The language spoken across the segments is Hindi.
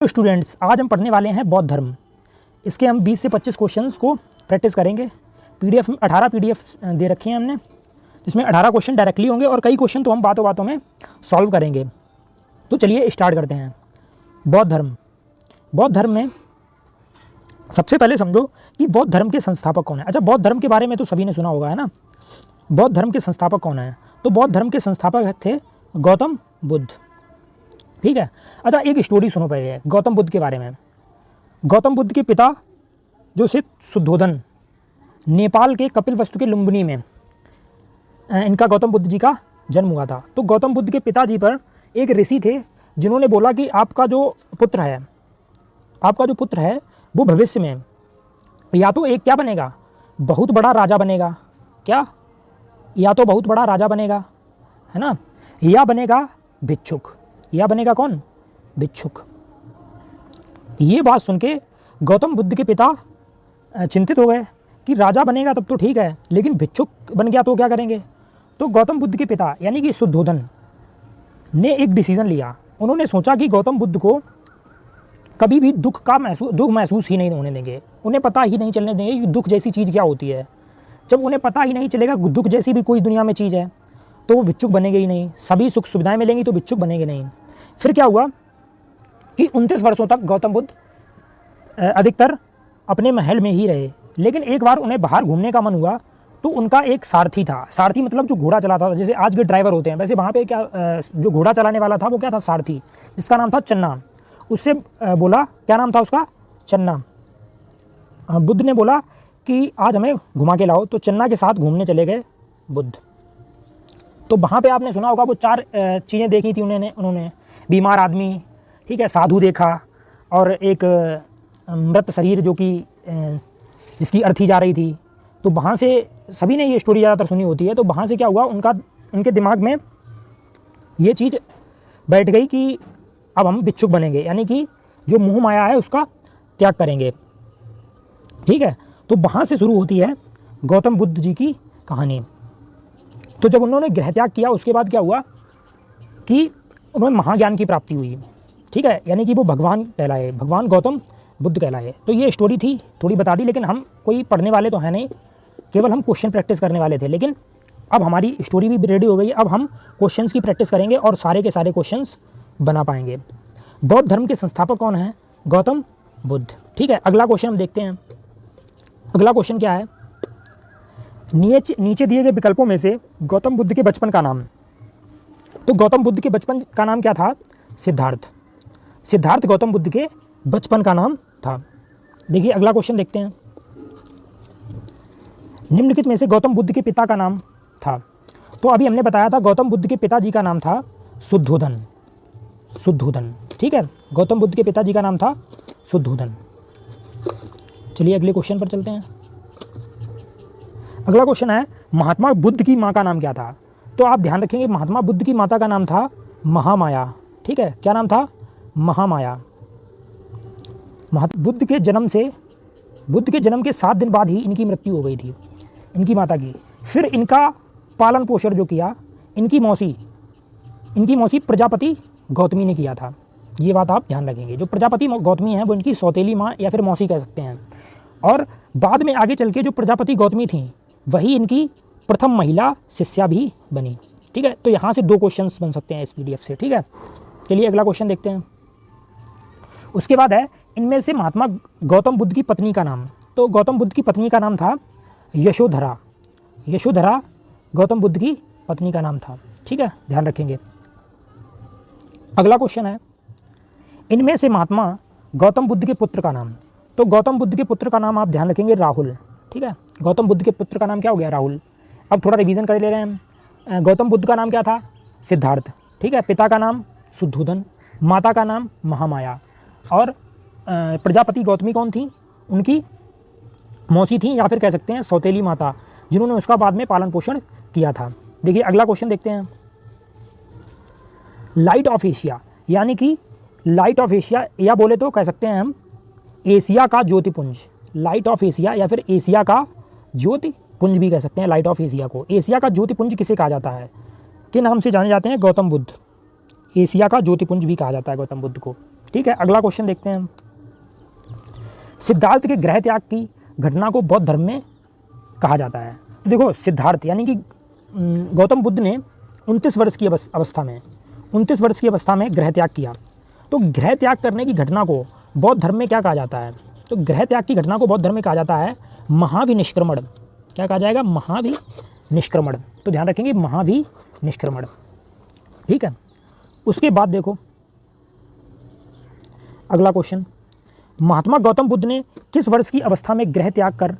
तो स्टूडेंट्स, आज हम पढ़ने वाले हैं बौद्ध धर्म। इसके हम 20 से 25 क्वेश्चंस को प्रैक्टिस करेंगे। पीडीएफ में 18 पीडीएफ दे रखी हैं हमने, जिसमें 18 क्वेश्चन डायरेक्टली होंगे और कई क्वेश्चन तो हम बातों बातों में सॉल्व करेंगे। तो चलिए स्टार्ट करते हैं। बौद्ध धर्म। बौद्ध धर्म में सबसे पहले समझो कि बौद्ध धर्म के संस्थापक कौन है। अच्छा, बौद्ध धर्म के बारे में तो सभी ने सुना होगा, है ना। बौद्ध धर्म के संस्थापक कौन है? तो बौद्ध धर्म के संस्थापक थे गौतम बुद्ध। ठीक है। अच्छा, एक स्टोरी सुनो पहले गौतम बुद्ध के बारे में। गौतम बुद्ध के पिता जो से शुद्धोधन, नेपाल के कपिलवस्तु के लुम्बिनी में इनका गौतम बुद्ध जी का जन्म हुआ था। तो गौतम बुद्ध के पिताजी पर एक ऋषि थे जिन्होंने बोला कि आपका जो पुत्र है वो भविष्य में या तो एक क्या बनेगा, बहुत बड़ा राजा बनेगा। क्या? या तो बहुत बड़ा राजा बनेगा, है ना, या बनेगा भिक्षुक। या बनेगा कौन? भिक्षुक। ये बात सुन के गौतम बुद्ध के पिता चिंतित हो गए कि राजा बनेगा तब तो ठीक है, लेकिन भिक्षुक बन गया तो क्या करेंगे। तो गौतम बुद्ध के पिता यानी कि शुद्धोधन ने एक डिसीजन लिया। उन्होंने सोचा कि गौतम बुद्ध को कभी भी दुख महसूस ही नहीं होने देंगे। उन्हें पता ही नहीं चलने देंगे कि दुख जैसी चीज़ क्या होती है। जब उन्हें पता ही नहीं चलेगा दुख जैसी भी कोई दुनिया में चीज़ है तो वो भिक्षुक बनेंगे ही नहीं। सभी सुख सुविधाएं मिलेंगी तो भिक्षुक बनेंगे नहीं। फिर क्या हुआ कि 29 वर्षों तक गौतम बुद्ध अधिकतर अपने महल में ही रहे। लेकिन एक बार उन्हें बाहर घूमने का मन हुआ तो उनका एक सारथी था। सारथी मतलब जो घोड़ा चलाता था, जैसे आज के ड्राइवर होते हैं, वैसे वहाँ पे क्या जो घोड़ा चलाने वाला था वो क्या था? सारथी, जिसका नाम था चन्ना। उससे बोला, क्या नाम था उसका? चन्ना। बुद्ध ने बोला कि आज हमें घुमा के लाओ। तो चन्ना के साथ घूमने चले गए बुद्ध। तो वहाँ पे आपने सुना होगा वो 4 चीज़ें देखी थी उन्होंने। बीमार आदमी, ठीक है, साधु देखा, और एक मृत शरीर जो कि जिसकी अर्थी जा रही थी। तो वहाँ से सभी ने ये स्टोरी ज़्यादातर सुनी होती है। तो वहाँ से क्या हुआ, उनके दिमाग में ये चीज़ बैठ गई कि अब हम भिक्षुक बनेंगे, यानी कि जो मोह माया है उसका त्याग करेंगे। ठीक है। तो वहाँ से शुरू होती है गौतम बुद्ध जी की कहानी। तो जब उन्होंने गृह त्याग किया उसके बाद क्या हुआ कि उन्हें महाज्ञान की प्राप्ति हुई। ठीक है, यानी कि वो भगवान कहलाए, भगवान गौतम बुद्ध कहलाए। तो ये स्टोरी थी, थोड़ी बता दी, लेकिन हम कोई पढ़ने वाले तो हैं नहीं, केवल हम क्वेश्चन प्रैक्टिस करने वाले थे। लेकिन अब हमारी स्टोरी भी रेडी हो गई है। अब हम क्वेश्चंस की प्रैक्टिस करेंगे और सारे के सारे क्वेश्चंस बना पाएंगे। बौद्ध धर्म के संस्थापक कौन है? गौतम बुद्ध। ठीक है। अगला क्वेश्चन हम देखते हैं। अगला क्वेश्चन क्या है? नीचे दिए गए विकल्पों में से गौतम बुद्ध के बचपन का नाम। तो गौतम बुद्ध के बचपन का नाम क्या था? सिद्धार्थ। सिद्धार्थ गौतम बुद्ध के बचपन का नाम था। देखिए अगला क्वेश्चन देखते हैं। निम्नलिखित में से गौतम बुद्ध के पिता का नाम था। तो अभी हमने बताया था गौतम बुद्ध के पिताजी का नाम था शुद्धोधन। शुद्धोधन। ठीक है, गौतम बुद्ध के पिताजी का नाम था शुद्धोधन। चलिए अगले क्वेश्चन पर चलते हैं। अगला क्वेश्चन है, महात्मा बुद्ध की माँ का नाम क्या था? तो आप ध्यान रखेंगे, महात्मा बुद्ध की माता का नाम था महामाया। ठीक है, क्या नाम था? महामाया। बुद्ध के जन्म के 7 दिन बाद ही इनकी मृत्यु हो गई थी, इनकी माता की। फिर इनका पालन पोषण जो किया इनकी मौसी प्रजापति गौतमी ने किया था। ये बात आप ध्यान रखेंगे। जो प्रजापति गौतमी है वो इनकी सौतेली माँ या फिर मौसी कह सकते हैं। और बाद में आगे चल के जो प्रजापति गौतमी थी वही इनकी प्रथम महिला शिष्या भी बनी। ठीक है। तो यहाँ से 2 क्वेश्चंस बन सकते हैं इस पीडीएफ से। ठीक है। चलिए अगला क्वेश्चन देखते हैं। उसके बाद है, इनमें से महात्मा गौतम बुद्ध की पत्नी का नाम। तो गौतम बुद्ध की पत्नी का नाम था यशोधरा। यशोधरा गौतम बुद्ध की पत्नी का नाम था। ठीक है, ध्यान रखेंगे। अगला क्वेश्चन है, इनमें से महात्मा गौतम बुद्ध के पुत्र का नाम। तो गौतम बुद्ध के पुत्र का नाम आप ध्यान रखेंगे राहुल। ठीक है, गौतम बुद्ध के पुत्र का नाम क्या हो गया? राहुल। अब थोड़ा रिवीजन कर ले रहे हैं हम। गौतम बुद्ध का नाम क्या था? सिद्धार्थ। ठीक है, पिता का नाम शुद्धोधन, माता का नाम महामाया, और प्रजापति गौतमी कौन थी? उनकी मौसी थी या फिर कह सकते हैं सौतेली माता, जिन्होंने उसका बाद में पालन पोषण किया था। देखिए अगला क्वेश्चन देखते हैं। लाइट ऑफ एशिया, यानी कि लाइट ऑफ एशिया या बोले तो कह सकते हैं हम एशिया का ज्योतिपुंज। लाइट ऑफ एशिया या फिर एशिया का ज्योतिपुंज भी कह सकते हैं लाइट ऑफ एशिया को। एशिया का ज्योतिपुंज किसे कहा जाता है? के नाम से जाने जाते हैं? गौतम बुद्ध। एशिया का ज्योतिपुंज भी कहा जाता है गौतम बुद्ध को। ठीक है, अगला क्वेश्चन देखते हैं हम। सिद्धार्थ के गृह त्याग की घटना को बौद्ध धर्म में कहा जाता है। देखो सिद्धार्थ यानी कि गौतम बुद्ध ने 29 वर्ष की अवस्था में गृह त्याग किया। तो गृह त्याग करने की घटना को बौद्ध धर्म में क्या कहा जाता है? तो गृह त्याग की घटना को बौद्ध धर्म में कहा जाता है महाविनिष्क्रमण। क्या कहा जाएगा? महाविनिष्क्रमण। तो ध्यान रखेंगे महाविनिष्क्रमण। ठीक है, उसके बाद देखो अगला क्वेश्चन, महात्मा गौतम बुद्ध ने किस वर्ष की अवस्था में गृह त्याग कर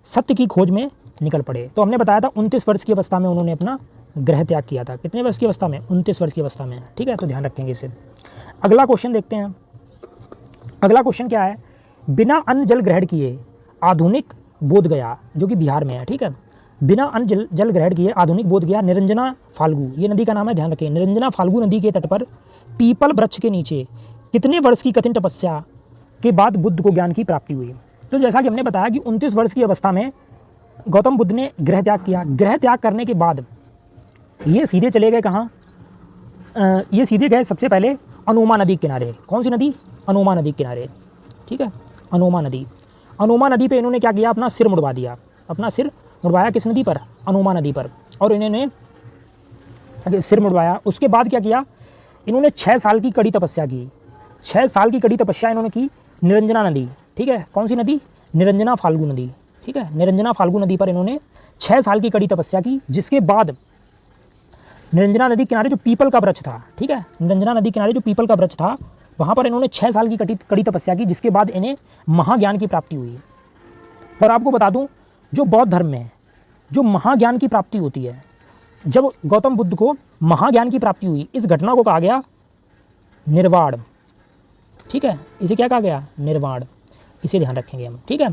सत्य की खोज में निकल पड़े? तो हमने बताया था 29 वर्ष की अवस्था में उन्होंने अपना गृह त्याग किया था। कितने वर्ष की अवस्था में? 29 वर्ष की अवस्था में। ठीक है, तो ध्यान रखेंगे इसे। अगला क्वेश्चन देखते हैं। अगला क्वेश्चन क्या है? बिना अन्न जल ग्रहण किए आधुनिक बोध गया, जो कि बिहार में है। ठीक है, बिना अन्न जल ग्रहण किए आधुनिक बोध गया निरंजना फाल्गु, ये नदी का नाम है, ध्यान रखिए। निरंजना फाल्गु नदी के तट पर पीपल वृक्ष के नीचे कितने वर्ष की कठिन तपस्या के बाद बुद्ध को ज्ञान की प्राप्ति हुई? तो जैसा कि हमने बताया कि 29 वर्ष की अवस्था में गौतम बुद्ध ने गृह त्याग किया। गृह त्याग करने के बाद ये सीधे चले गए कहाँ? ये सीधे गए सबसे पहले अनोमा नदी के किनारे। कौन सी नदी? अनोमा नदी के किनारे। ठीक है, अनोमा नदी। अनोमा नदी पे इन्होंने क्या किया? अपना सिर मुड़वा दिया। अपना सिर मुड़वाया किस नदी पर? अनोमा नदी पर। और इन्होंने सिर मुड़वाया। उसके बाद क्या किया? इन्होंने 6 साल की कड़ी तपस्या की। 6 साल की कड़ी तपस्या इन्होंने की निरंजना नदी। ठीक है, कौन सी नदी? निरंजना फाल्गु नदी। ठीक है, निरंजना फाल्गु नदी पर इन्होंने 6 साल की कड़ी तपस्या की, जिसके बाद निरंजना नदी किनारे जो पीपल का वृक्ष था, ठीक है, निरंजना नदी किनारे जो पीपल का वृक्ष था, वहाँ पर इन्होंने 6 साल की कड़ी तपस्या की, जिसके बाद इन्हें महाज्ञान की प्राप्ति हुई। और आपको बता दूं, जो बौद्ध धर्म में जो महाज्ञान की प्राप्ति होती है, जब गौतम बुद्ध को महाज्ञान की प्राप्ति हुई, इस घटना को कहा गया निर्वाण। ठीक है, इसे क्या कहा गया? निर्वाण। इसे ध्यान रखेंगे हम। ठीक है,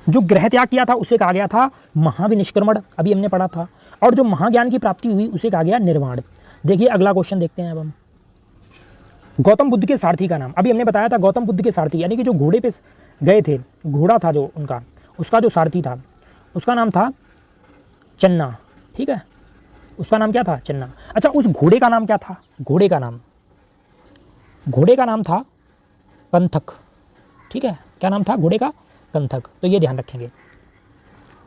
जो गृह त्याग किया था उसे कहा गया था महाविनिष्क्रमण, अभी हमने पढ़ा था। और जो महाज्ञान की प्राप्ति हुई उसे कहा गया निर्वाण। देखिए अगला क्वेश्चन देखते हैं अब हम। गौतम बुद्ध के सारथी का नाम, अभी हमने बताया था गौतम बुद्ध के सारथी यानी कि जो घोड़े पे गए थे, घोड़ा था जो उनका, उसका जो सारथी था उसका नाम था चन्ना। ठीक है, उसका नाम क्या था? चन्ना। अच्छा, उस घोड़े का नाम क्या था? घोड़े का नाम था पंथक। ठीक है, क्या नाम था घोड़े का? पंथक। तो ये ध्यान रखेंगे।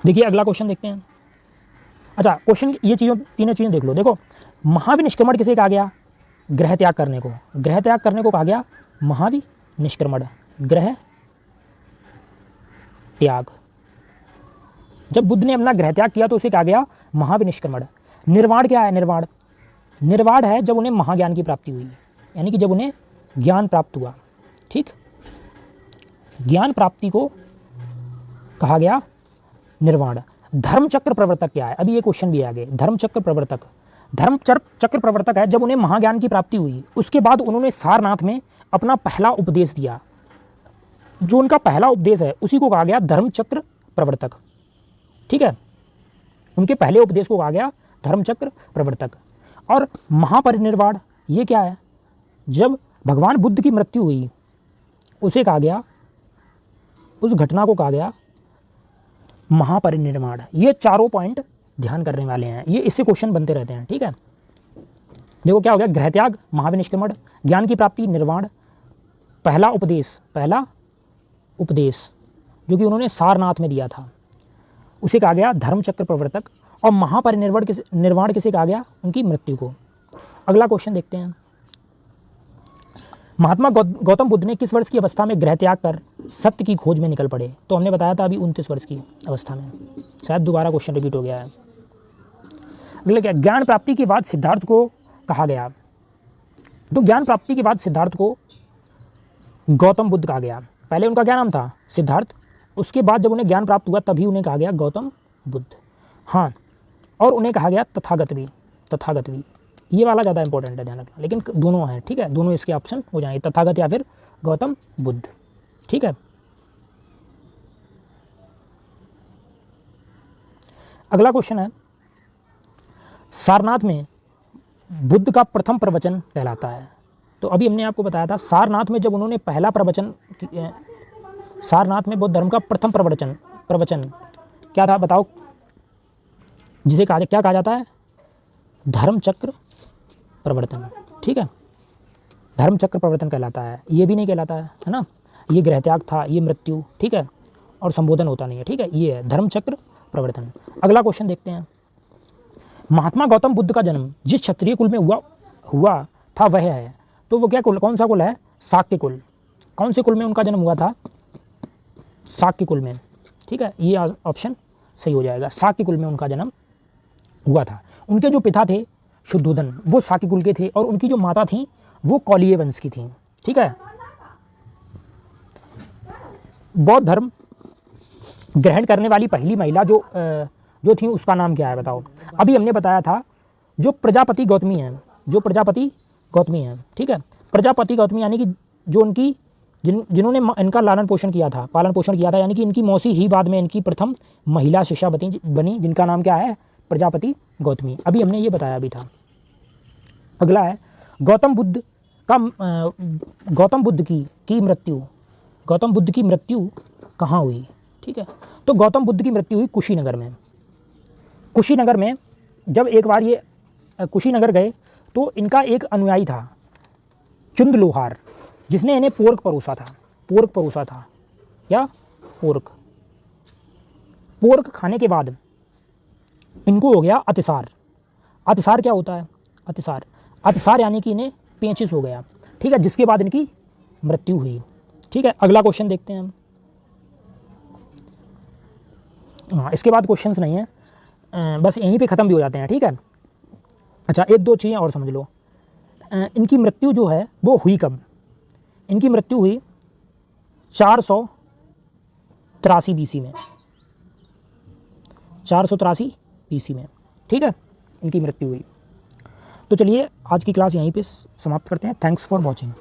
देखिए अगला क्वेश्चन देखते हैं। अच्छा, क्वेश्चन ये तीनों चीज़ें देख लो। देखो, महाविनिष्क्रमण किसे कहा गया? गृह त्याग करने को। गृह त्याग करने को कहा गया महाविनिष्क्रमण। गृह त्याग। जब बुद्ध ने अपना गृह त्याग किया तो उसे कहा गया महाविनिष्क्रमण। निर्वाण क्या है? निर्वाण है जब उन्हें महाज्ञान की प्राप्ति हुई, यानी कि जब उन्हें ज्ञान प्राप्त हुआ। ठीक, ज्ञान प्राप्ति को कहा गया निर्वाण। धर्मचक्र प्रवर्तक क्या है? अभी ये क्वेश्चन भी आगे। धर्मचक्र प्रवर्तक है जब उन्हें महाज्ञान की प्राप्ति हुई, उसके बाद उन्होंने सारनाथ में अपना पहला उपदेश दिया। जो उनका पहला उपदेश है उसी को कहा गया धर्मचक्र प्रवर्तक। ठीक है, उनके पहले उपदेश को कहा गया धर्मचक्र प्रवर्तक। और महापरिनिर्वाण ये क्या है? जब भगवान बुद्ध की मृत्यु हुई उसे कहा गया, उस घटना को कहा गया महापरिनिर्वाण। ये चारों पॉइंट ध्यान करने वाले हैं, ये इससे क्वेश्चन बनते रहते हैं। ठीक है, देखो क्या हो गया? गृह त्याग महाविनिष्क्रमण, ज्ञान की प्राप्ति निर्वाण, पहला उपदेश जो कि उन्होंने सारनाथ में दिया था उसे कहा गया धर्मचक्र प्रवर्तक। और महापरिनिर्वाण किसे कहा गया? उनकी मृत्यु को। अगला क्वेश्चन देखते हैं। महात्मा गौतम बुद्ध ने किस वर्ष की अवस्था में गृह त्याग कर सत्य की खोज में निकल पड़े? तो हमने बताया था अभी 29 वर्ष की अवस्था में। शायद दोबारा क्वेश्चन रिपीट हो गया है। अगले क्या? ज्ञान प्राप्ति के बाद सिद्धार्थ को कहा गया। तो ज्ञान प्राप्ति के बाद सिद्धार्थ को गौतम बुद्ध कहा गया। पहले उनका क्या नाम था? सिद्धार्थ। उसके बाद जब उन्हें ज्ञान प्राप्त हुआ तभी उन्हें कहा गया गौतम बुद्ध। हाँ, और उन्हें कहा गया तथागत भी। ये वाला ज़्यादा इंपॉर्टेंट है, ध्यान रखना। लेकिन दोनों हैं, ठीक है, दोनों इसके ऑप्शन हो जाएंगे, तथागत या फिर गौतम बुद्ध। ठीक है, अगला क्वेश्चन है, सारनाथ में बुद्ध का प्रथम प्रवचन कहलाता है। तो अभी हमने आपको बताया था सारनाथ में जब उन्होंने पहला प्रवचन, सारनाथ में बौद्ध धर्म का प्रथम प्रवचन क्या था बताओ? जिसे क्या कहा जाता है? धर्मचक्र प्रवर्तन। ठीक है, धर्मचक्र प्रवर्तन कहलाता है, ये भी नहीं कहलाता है ना, ये गृहत्याग था, ये मृत्यु, ठीक है, और संबोधन होता नहीं है, ठीक है, ये है धर्मचक्र प्रवर्तन। अगला क्वेश्चन देखते हैं, महात्मा गौतम बुद्ध का जन्म जिस क्षत्रिय कुल में हुआ था वह है, तो वो क्या कुल, कौन सा कुल है, शाक्य कुल। कौन से कुल में उनका जन्म हुआ था, शाक्य कुल में, ठीक है, ये ऑप्शन सही हो जाएगा, शाक्य कुल में उनका जन्म हुआ था। उनके जो पिता थे शुद्धोधन, वो शाक्य कुल के थे, और उनकी जो माता थी वो कौलिय वंश की थी, ठीक है। बौद्ध धर्म ग्रहण करने वाली पहली महिला जो थी उसका नाम क्या है बताओ। अभी हमने बताया था जो प्रजापति गौतमी हैं, जो प्रजापति गौतमी हैं, ठीक है, प्रजापति गौतमी यानी कि जो उनकी जिन्होंने इनका लालन पोषण किया था, पालन पोषण किया था, यानी कि इनकी मौसी ही बाद में इनकी प्रथम महिला शिष्या बनी, जिनका नाम क्या है, प्रजापति गौतमी। अभी हमने ये बताया भी था। अगला है गौतम बुद्ध की मृत्यु कहाँ हुई, ठीक है, तो गौतम बुद्ध की मृत्यु हुई कुशीनगर में। कुशीनगर में जब एक बार ये कुशीनगर गए तो इनका एक अनुयायी था चुंद लोहार, जिसने इन्हें पोर्क परोसा था, या पोर्क खाने के बाद इनको हो गया अतिसार। अतिसार क्या होता है, अतिसार यानी कि इन्हें पेचिश हो गया, ठीक है, जिसके बाद इनकी मृत्यु हुई, ठीक है। अगला क्वेश्चन देखते हैं हम। हाँ, इसके बाद क्वेश्चंस नहीं है, बस यहीं पे ख़त्म भी हो जाते हैं, ठीक है। अच्छा, एक दो चीज़ें और समझ लो। इनकी मृत्यु जो है वो हुई कब, इनकी मृत्यु हुई 483 BC में, 483 BC में, ठीक है, इनकी मृत्यु हुई। तो चलिए आज की क्लास यहीं पे समाप्त करते हैं। Thanks for watching.